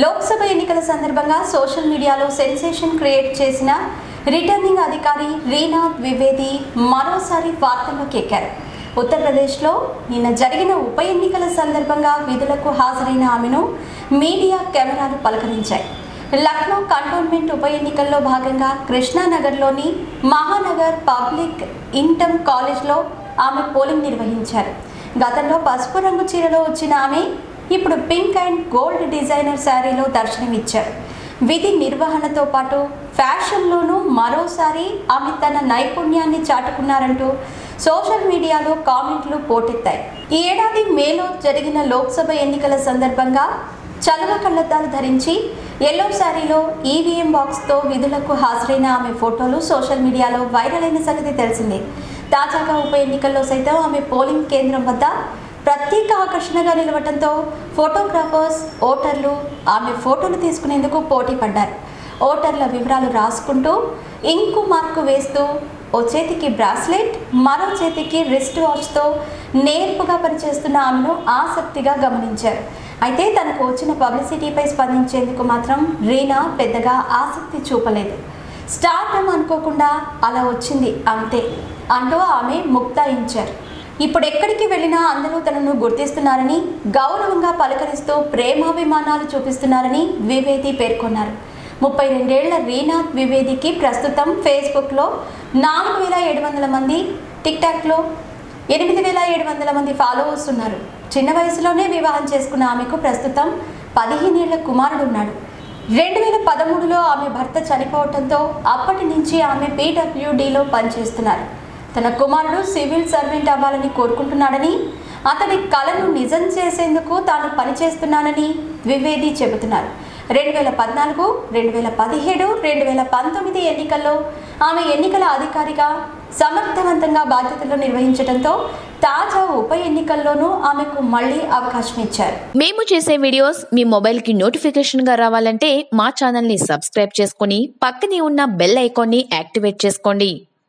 లోక్సభ ఎన్నికల సందర్భంగా సోషల్ మీడియాలో సెన్సేషన్ క్రియేట్ చేసిన రిటర్నింగ్ అధికారి రీనా ద్వివేది మరోసారి వార్తల్లోకి ఎక్కారు. ఉత్తరప్రదేశ్లో నిన్న జరిగిన ఉప ఎన్నికల సందర్భంగా విధులకు హాజరైన ఆమెను మీడియా కెమెరాలు పలకరించాయి. లక్నో కంటోన్మెంట్ ఉప ఎన్నికల్లో భాగంగా కృష్ణానగర్లోని మహానగర్ పబ్లిక్ ఇంటమ్ కాలేజ్లో ఆమె పోలింగ్ నిర్వహించారు. గతంలో పసుపు రంగు చీరలో వచ్చిన ఆమె ఇప్పుడు పింక్ అండ్ గోల్డ్ డిజైనర్ శారీలో దర్శనమిచ్చారు. విధి నిర్వహణతో పాటు ఫ్యాషన్లోనూ మరోసారి ఆమె తన నైపుణ్యాన్ని చాటుకున్నారంటూ సోషల్ మీడియాలో కామెంట్లు పోటెత్తాయి. ఈ ఏడాది మేలో జరిగిన లోక్సభ ఎన్నికల సందర్భంగా చలువ కళ్లద్దాలు ధరించి ఎల్లో శారీలో ఈవీఎం బాక్స్తో విధులకు హాజరైన ఆమె ఫోటోలు సోషల్ మీడియాలో వైరల్ అయిన సంగతి తెలిసిందే. తాజాగా ఉప ఎన్నికల్లో సైతం ఆమె పోలింగ్ కేంద్రం వద్ద ప్రత్యేక ఆకర్షణగా నిలవడంతో ఫోటోగ్రాఫర్స్, ఓటర్లు ఆమె ఫోటోలు తీసుకునేందుకు పోటీ పడ్డారు. ఓటర్ల వివరాలు రాసుకుంటూ ఇంకు మార్కు వేస్తూ ఓ చేతికి బ్రాస్లెట్, మరో చేతికి రిస్ట్ వాచ్తో నేర్పుగా పనిచేస్తున్న ఆమెను ఆసక్తిగా గమనించారు. అయితే తనకు వచ్చిన పబ్లిసిటీపై స్పందించేందుకు మాత్రం రీనా పెద్దగా ఆసక్తి చూపలేదు. స్టార్డమ్ అనుకోకుండా అలా వచ్చింది అంతే అంటూ ఆమె ముక్తాయించారు. ఇప్పుడు ఎక్కడికి వెళ్ళినా అందరూ తనను గుర్తిస్తున్నారని, గౌరవంగా పలకరిస్తూ ప్రేమాభిమానాలు చూపిస్తున్నారని ద్వివేది పేర్కొన్నారు. 32 ఏళ్ల రీనా ద్వివేదికి ప్రస్తుతం ఫేస్బుక్లో 4700 మంది, టిక్టాక్లో 8700 మంది ఫాలోవర్స్ ఉన్నారు. చిన్న వయసులోనే వివాహం చేసుకున్న ఆమెకు ప్రస్తుతం 15 ఏళ్ల కుమారుడున్నాడు. 2013లో ఆమె భర్త చనిపోవడంతో అప్పటి నుంచి ఆమె PWDలో పనిచేస్తున్నారు. తన కుమారుడు సివిల్ సర్వెంట్ అవ్వాలని కోరుకుంటున్నాడని, అతడి కలను నిజం చేసేందుకు తాను పనిచేస్తున్నానని ద్వివేది చెబుతున్నారు. 2014, 2017, 2019 ఎన్నికల్లో ఆమె ఎన్నికల అధికారిగా సమర్థవంతంగా బాధ్యతలు నిర్వహించడంతో తాజా ఉప ఎన్నికల్లోనూ ఆమెకు మళ్లీ అవకాశం ఇచ్చారు. మేము చేసే వీడియోస్ మీ మొబైల్కి నోటిఫికేషన్గా రావాలంటే మా ఛానల్ని సబ్స్క్రైబ్ చేసుకుని పక్కనే ఉన్న బెల్ ఐకాన్ని యాక్టివేట్ చేసుకోండి.